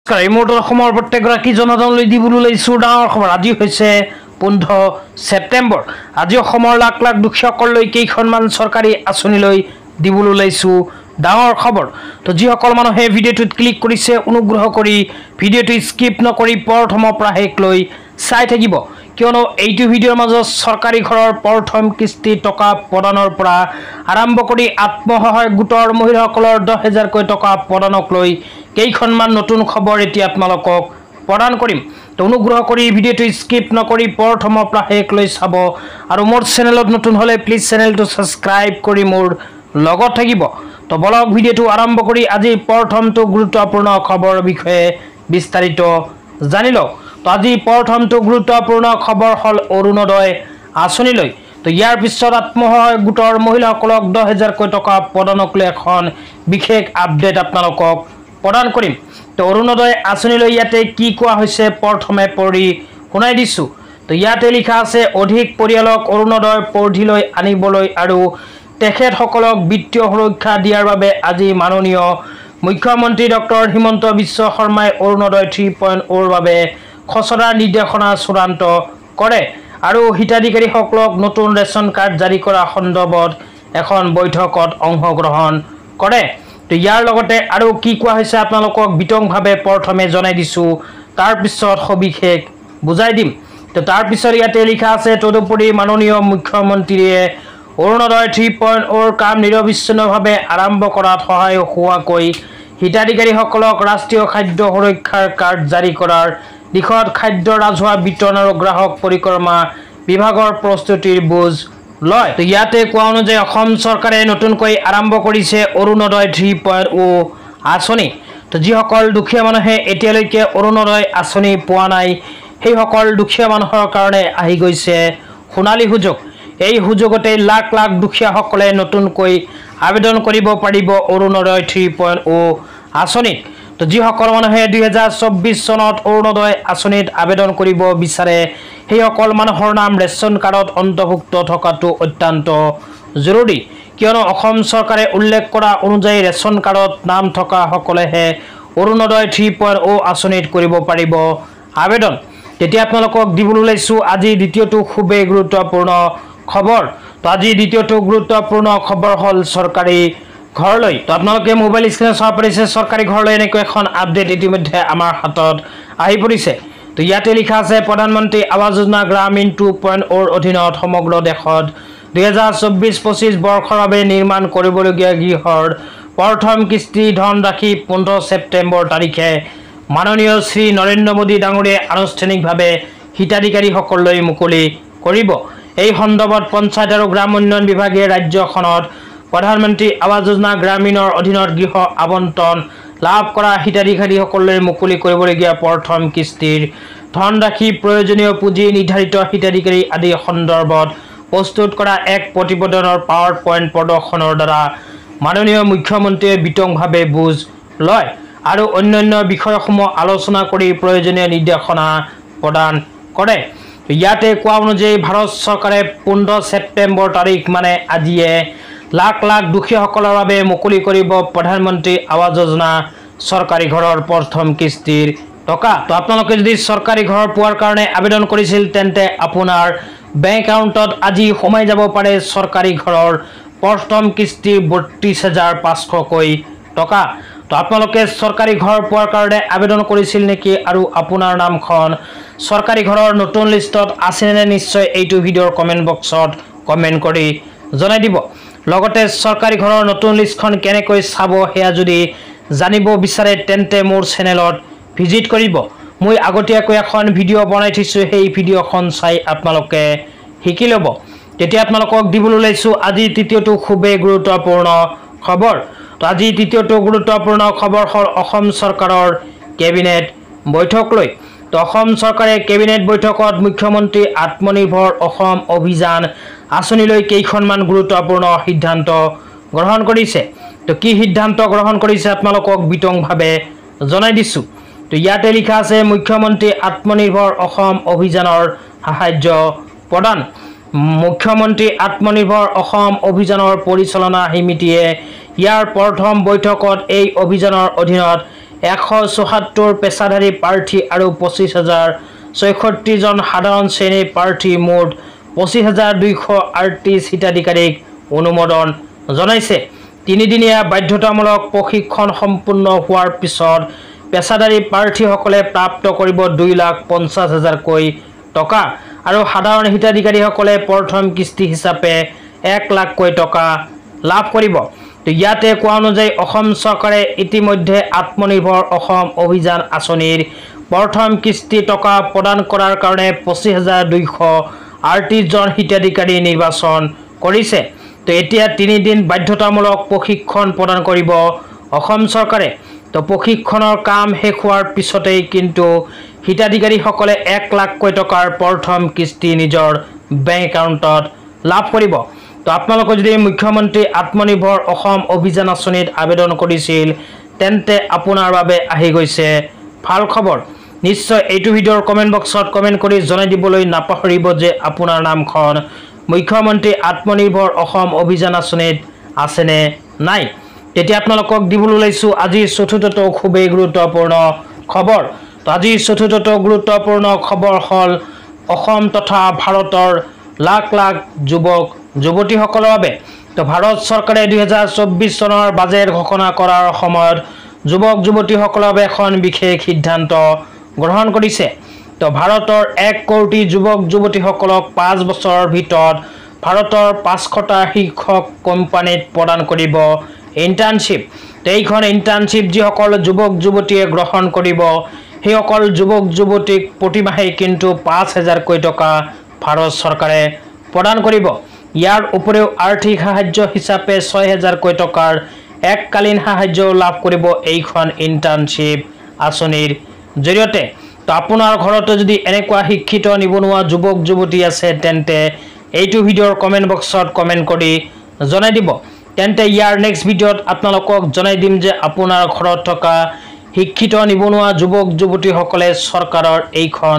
এই মুহূৰ্তত অসমৰ প্ৰত্যেকগৰাকী জনতালৈ দিবলৈ ওলাইছোঁ ডাঙৰ খবৰ। আজি হৈছে 15 ছেপ্টেম্বৰ। আজি অসমৰ লাখ লাখ দুখীয়াসকললৈ কেইখনমান চৰকাৰী আঁচনিলৈ দিবলৈ ওলাইছোঁ ডাঙৰ খবৰ। তো যিসকল মানুহে ভিডিঅ'টোত ক্লিক কৰিছে অনুগ্ৰহ কৰি ভিডিঅ'টো স্কিপ নকৰি প্ৰথমৰ পৰা শেষলৈ চাই থাকিব, কিয়নো এইটো ভিডিঅ'ৰ মাজত চৰকাৰী ঘৰৰ প্ৰথম কিস্তি টকা প্ৰদানৰ পৰা আৰম্ভ কৰি আত্মসহায়ক গোটৰ মহিলাসকলৰ 10,000কৈ টকা প্ৰদানক লৈ কেইখনমান নতুন খবৰ এতিয়া আপোনালোকক প্ৰদান কৰিম। তো অনুগ্ৰহ কৰি ভিডিঅ'টো স্কিপ নকৰি প্ৰথমৰ পৰা শেষলৈ চাব, আৰু মোৰ চেনেলত নতুন হ'লে প্লিজ চেনেলটো ছাবস্ক্ৰাইব কৰি মোৰ লগত থাকিব। তো বলক ভিডিঅ'টো আৰম্ভ কৰি আজি প্ৰথমটো গুৰুত্বপূৰ্ণ খবৰৰ বিষয়ে বিস্তাৰিত জানি লওঁ। তো আজি প্ৰথমটো গুৰুত্বপূৰ্ণ খবৰ হ'ল অৰুণোদয় আঁচনিলৈ। তো ইয়াৰ পিছত আত্মসহায়ক গোটৰ মহিলাসকলক 10,000কৈ টকা প্ৰদানক লৈ এখন বিশেষ আপডেট আপোনালোকক প্ৰদান কৰিম। তো অৰুণোদয় আঁচনিলৈ ইয়াতে কি কোৱা হৈছে প্ৰথমে পঢ়ি শুনাই দিছোঁ। তো ইয়াতে লিখা আছে, অধিক পৰিয়ালক অৰুণোদয় পৰিধিলৈ আনিবলৈ আৰু তেখেতসকলক বিত্তীয় সুৰক্ষা দিয়াৰ বাবে আজি মাননীয় মুখ্যমন্ত্ৰী ডক্টৰ হিমন্ত বিশ্ব শৰ্মাই অৰুণোদয় 3.0ৰ বাবে খচৰা নিৰ্দেশনা চূড়ান্ত কৰে আৰু হিতাধিকাৰীসকলক নতুন ৰেচন কাৰ্ড জাৰি কৰা সন্দৰ্ভত এখন বৈঠকত অংশগ্ৰহণ কৰে। তো ইয়াৰ লগতে আৰু কি কোৱা হৈছে আপোনালোকক বিতংভাৱে প্ৰথমে জনাই দিছোঁ, তাৰপিছত সবিশেষ বুজাই দিম। তো তাৰপিছত ইয়াতে লিখা আছে, তদুপৰি মাননীয় মুখ্যমন্ত্ৰীয়ে অৰুণোদয় 3.0ৰ কাম নিৰবিচ্ছিন্নভাৱে আৰম্ভ কৰাত সহায় হোৱাকৈ হিতাধিকাৰীসকলক ৰাষ্ট্ৰীয় খাদ্য সুৰক্ষাৰ কাৰ্ড জাৰি কৰাৰ দিশত খাদ্য ৰাজহুৱা বিতৰণ আৰু গ্ৰাহক পৰিক্ৰমা বিভাগৰ প্ৰস্তুতিৰ বুজ লয়। তো ইয়াতে কোৱা অনুযায়ী অসম চৰকাৰে নতুনকৈ আৰম্ভ কৰিছে অৰুণোদয় 3.0 আঁচনি। তো যিসকল দুখীয়া মানুহে এতিয়ালৈকে অৰুণোদয় আঁচনি পোৱা নাই, সেইসকল দুখীয়া মানুহৰ কাৰণে আহি গৈছে সোণালী সুযোগ। এই সুযোগতে লাখ লাখ দুখীয়াসকলে নতুনকৈ আবেদন কৰিব পাৰিব অৰুণোদয় 3.0 আঁচনিত। তো যিসকল মানুহে 2024 চনত অৰুণোদয় আঁচনিত আবেদন কৰিব বিচাৰে, সেইসকল মানুহৰ নাম ৰেচন কাৰ্ডত অন্তৰ্ভুক্ত থকাটো অত্যন্ত জৰুৰী, কিয়নো অসম চৰকাৰে উল্লেখ কৰা অনুযায়ী ৰেচন কাৰ্ডত নাম থকা সকলেহে অৰুণোদয় 3.0 আঁচনিত কৰিব পাৰিব আবেদন। তেতিয়া আপোনালোকক দিবলৈ ওলাইছোঁ আজি দ্বিতীয়টো খুবেই গুৰুত্বপূৰ্ণ খবৰ। তো আজি দ্বিতীয়টো গুৰুত্বপূৰ্ণ খবৰ হ'ল চৰকাৰী ঘৰলৈ। তো আপোনালোকে মোবাইল স্ক্ৰীনত চাব পাৰিছে, চৰকাৰী ঘৰলৈ এনেকৈ এখন আপডেট ইতিমধ্যে আমাৰ হাতত আহি পৰিছে। তো ইয়াতে লিখা আছে, প্ৰধানমন্ত্ৰী আৱাস যোজনা গ্ৰামীণ 2.0ৰ অধীনত সমগ্ৰ দেশত 2024-25 বৰ্ষৰ বাবে নিৰ্মাণ কৰিবলগীয়া গৃহৰ প্ৰথম কিস্তি ধনৰাশি 15 ছেপ্টেম্বৰ তাৰিখে মাননীয় শ্ৰী নৰেন্দ্ৰ মোদী ডাঙৰীয়াই আনুষ্ঠানিকভাৱে হিতাধিকাৰীসকললৈ মুকলি কৰিব। এই সন্দৰ্ভত পঞ্চায়ত আৰু গ্ৰাম উন্নয়ন বিভাগে ৰাজ্যখনত প্ৰধানমন্ত্ৰী আৱাস যোজনা গ্ৰামীণৰ অধীনত গৃহ আবণ্টন লাভ কৰা হিতাধিকাৰীসকললৈ মুকলি কৰিবলগীয়া প্ৰথম কিস্তিৰ ধনৰাশি, প্ৰয়োজনীয় পুঁজি, নিৰ্ধাৰিত হিতাধিকাৰী আদি সন্দৰ্ভত প্ৰস্তুত কৰা এক প্ৰতিবেদনৰ পাৱাৰ পইণ্ট প্ৰদৰ্শনৰ দ্বাৰা মাননীয় মুখ্যমন্ত্ৰীয়ে বিতংভাৱে বুজ লয় আৰু অন্যান্য বিষয়সমূহ আলোচনা কৰি প্ৰয়োজনীয় নিৰ্দেশনা প্ৰদান কৰে। ইয়াতে কোৱা অনুযায়ী ভাৰত চৰকাৰে 15 ছেপ্টেম্বৰ তাৰিখ মানে আজিয়ে লাখ লাখ দুখীয়াসকলৰ বাবে মুকলি কৰিব প্ৰধানমন্ত্ৰী আৱাস যোজনা চৰকাৰী ঘৰৰ প্ৰথম কিস্তিৰ টকা। তো আপোনালোকে যদি চৰকাৰী ঘৰ পোৱাৰ কাৰণে আবেদন কৰিছিল, তেন্তে আপোনাৰ বেংক একাউণ্টত আজি সোমাই যাব পাৰে চৰকাৰী ঘৰৰ প্ৰথম কিস্তি 32,500কৈ টকা। তো আপোনালোকে চৰকাৰী ঘৰ পোৱাৰ কাৰণে আবেদন কৰিছিল নেকি, আৰু আপোনাৰ নামখন চৰকাৰী ঘৰৰ নতুন লিষ্টত আছেনে, নিশ্চয় এইটো ভিডিঅ'ৰ কমেণ্ট বক্সত কমেণ্ট কৰি জনাই দিব। লগতে চৰকাৰী ঘৰৰ নতুন লিষ্টখন কেনেকৈ চাব সেয়া যদি জানিব বিচাৰে, তেন্তে মোৰ চেনেলত ভিজিট কৰিব। মই আগতীয়াকৈ এখন ভিডিঅ' বনাই থৈছোঁ, সেই ভিডিঅ'খন চাই আপোনালোকে শিকি ল'ব। তেতিয়া আপোনালোকক দিবলৈ ওলাইছোঁ আজি তৃতীয়টো খুবেই গুৰুত্বপূৰ্ণ খবৰ। তো আজি তৃতীয়টো গুৰুত্বপূৰ্ণ খবৰ হ'ল অসম চৰকাৰৰ কেবিনেট বৈঠক লৈ। তো অসম চৰকাৰে কেবিনেট বৈঠকত মুখ্যমন্ত্ৰী আত্মনিৰ্ভৰ অসম অভিযান আঁচনিলৈ কেইখনমান গুৰুত্বপূৰ্ণ সিদ্ধান্ত গ্ৰহণ কৰিছে। তো কি সিদ্ধান্ত গ্ৰহণ কৰিছে আপোনালোকক বিতংভাৱে জনাই দিছোঁ। তো ইয়াতে লিখা আছে, মুখ্যমন্ত্ৰী আত্মনিৰ্ভৰ অসম অভিযানৰ সাহায্য প্ৰদান। মুখ্যমন্ত্ৰী আত্মনিৰ্ভৰ অসম অভিযানৰ পৰিচালনা সমিতিয়ে ইয়াৰ প্ৰথম বৈঠকত এই অভিযানৰ অধীনত 174 পেছাধাৰী প্ৰাৰ্থী আৰু 25,066 জন সাধাৰণ শ্ৰেণীৰ প্ৰাৰ্থী মুঠ 25,238 হিতাধিকাৰীক অনুমোদন জনাইছে। 3দিনীয়া বাধ্যতামূলক প্ৰশিক্ষণ সম্পূৰ্ণ হোৱাৰ পিছত পেছাদাৰী প্ৰাৰ্থীসকলে প্ৰাপ্ত কৰিব 2,50,000কৈ টকা আৰু সাধাৰণ হিতাধিকাৰীসকলে প্ৰথম কিস্তি হিচাপে 1,00,000কৈ টকা লাভ কৰিব। তো ইয়াতে কোৱা অনুযায়ী অসম চৰকাৰে ইতিমধ্যে আত্মনিৰ্ভৰ অসম অভিযান আঁচনিৰ প্ৰথম কিস্তি টকা প্ৰদান কৰাৰ কাৰণে 25,238 জন হিতাধিকাৰী নিৰ্বাচন কৰিছে। তো এতিয়া 3 দিন বাধ্যতামূলক প্ৰশিক্ষণ প্ৰদান কৰিব অসম চৰকাৰে। তো প্ৰশিক্ষণৰ কাম শেষ হোৱাৰ পিছতেই কিন্তু হিতাধিকাৰীসকলে 1,00,000কৈ টকাৰ প্ৰথম কিস্তি নিজৰ বেংক একাউণ্টত লাভ কৰিব। তো আপোনালোকে যদি মুখ্যমন্ত্ৰী আত্মনিৰ্ভৰ অসম অভিযান আঁচনিত আবেদন কৰিছিল তেন্তে আপোনাৰ বাবে আহি গৈছে ভাল খবৰ। নিশ্চয় এইটো ভিডিঅ'ৰ কমেণ্ট বক্সত কমেণ্ট কৰি জনাই দিবলৈ নাপাহৰিব যে আপোনাৰ নামখন মুখ্যমন্ত্ৰী আত্মনিৰ্ভৰ অসম অভিযান আঁচনিত আছেনে নাই। তেতিয়া আপোনালোকক দিবলৈ ওলাইছোঁ আজিৰ চতুৰ্থটো খুবেই গুৰুত্বপূৰ্ণ খবৰ। তো আজিৰ চতুৰ্থটো গুৰুত্বপূৰ্ণ খবৰ হ'ল অসম তথা ভাৰতৰ লাখ লাখ যুৱক যুৱতীসকলৰ বাবে। তো ভাৰত চৰকাৰে 2024 চনৰ বাজেট ঘোষণা কৰাৰ সময়ত যুৱক যুৱতীসকলৰ বাবে এখন বিশেষ সিদ্ধান্ত গ্ৰহণ কৰিছে। তো ভাৰতৰ 1 কোটি যুৱক যুৱতীসকলক 5 বছৰৰ ভিতৰত ভাৰতৰ 500টা শীৰ্ষ কোম্পানীত প্ৰদান কৰিব ইণ্টাৰ্ণশ্বিপ। তো এইখন ইণ্টাৰ্ণশ্বিপ যিসকল যুৱক যুৱতীয়ে গ্ৰহণ কৰিব সেইসকল যুৱক যুৱতীক প্ৰতিমাহে কিন্তু 5,000কৈ টকা ভাৰত চৰকাৰে প্ৰদান কৰিব। ইয়াৰ উপৰিও আৰ্থিক সাহায্য হিচাপে 6,000কৈ টকাৰ এককালীন সাহায্য লাভ কৰিব এইখন ইণ্টাৰ্ণশ্বিপ আঁচনিৰ জৰিয়তে। তো আপোনাৰ ঘৰতো যদি এনেকুৱা শিক্ষিত নিবনুৱা যুৱক যুৱতী আছে তেন্তে এইটো ভিডিঅ'ৰ কমেণ্ট বক্সত কমেণ্ট কৰি জনাই দিব। তেন্তে ইয়াৰ নেক্সট ভিডিঅ'ত আপোনালোকক জনাই দিম যে আপোনাৰ ঘৰত থকা শিক্ষিত নিবনুৱা যুৱক যুৱতীসকলে চৰকাৰৰ এইখন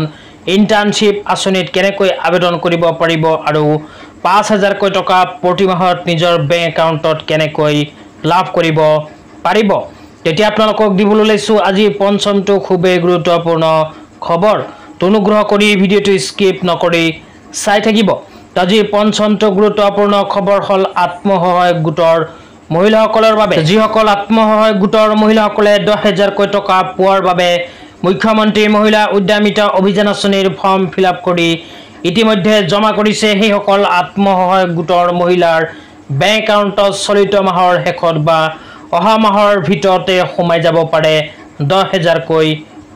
ইণ্টাৰ্ণশ্বিপ আঁচনিত কেনেকৈ আবেদন কৰিব পাৰিব আৰু 5,000কৈ টকা প্ৰতি মাহত নিজৰ বেংক একাউণ্টত কেনেকৈ লাভ কৰিব পাৰিব। তেতিয়া আপোনালোকক দিবলৈ ওলাইছোঁ আজি পঞ্চমটো খুবেই গুৰুত্বপূৰ্ণ খবৰ। অনুগ্ৰহ কৰি ভিডিঅ'টো স্কিপ নকৰি চাই থাকিব। আজিৰ পঞ্চমটো গুৰুত্বপূৰ্ণ খবৰ হ'ল আত্মসহায়ক গোটৰ মহিলাসকলৰ বাবে। যিসকল আত্মসহায়ক গোটৰ মহিলাসকলে 10,000কৈ টকা পোৱাৰ বাবে মুখ্যমন্ত্ৰী মহিলা উদ্যমিতা অভিযান আঁচনিৰ ফৰ্ম ফিল-আপ কৰি ইতিমধ্যে জমা কৰিছে সেইসকল আত্মসহায়ক গোটৰ মহিলাৰ বেংক একাউণ্টত চলিত মাহৰ শেষত বা অহা মাহৰ ভিতৰতে সোমাই যাব পাৰে 10,000কৈ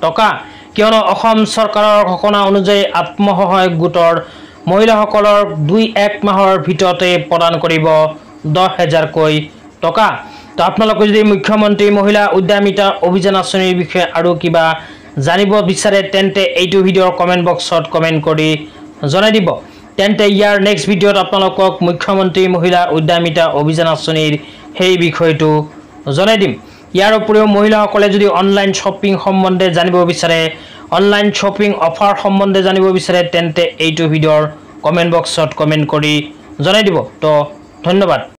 টকা। কিয়নো অসম চৰকাৰৰ ঘোষণা অনুযায়ী আত্মসহায়ক গোটৰ মহিলাসকলৰ 2-1 মাহৰ ভিতৰতে প্ৰদান কৰিব 10,000কৈ টকা। তো আপোনালোকে যদি মুখ্যমন্ত্ৰী মহিলা উদ্যমিতা অভিযান আঁচনিৰ বিষয়ে আৰু কিবা জানিব বিচাৰে তেন্তে এইটো ভিডিঅ'ৰ কমেণ্ট বক্সত কমেণ্ট কৰি জনাই দিব। তেন্তে ইয়াৰ নেক্সট ভিডিঅ'ত আপোনালোকক মুখ্যমন্ত্ৰী মহিলা উদ্যমিতা অভিযান আঁচনিৰ সেই বিষয়টো জনাই দিম। ইয়াৰ উপৰিও মহিলাসকলে যদি অনলাইন শ্বপিং সম্বন্ধে জানিব বিচাৰে, অনলাইন শ্বপিং অফাৰ সম্বন্ধে জানিব বিচাৰে তেন্তে এইটো ভিডিঅ'ৰ কমেণ্ট বক্সত কমেণ্ট কৰি জনাই দিব। তো ধন্যবাদ।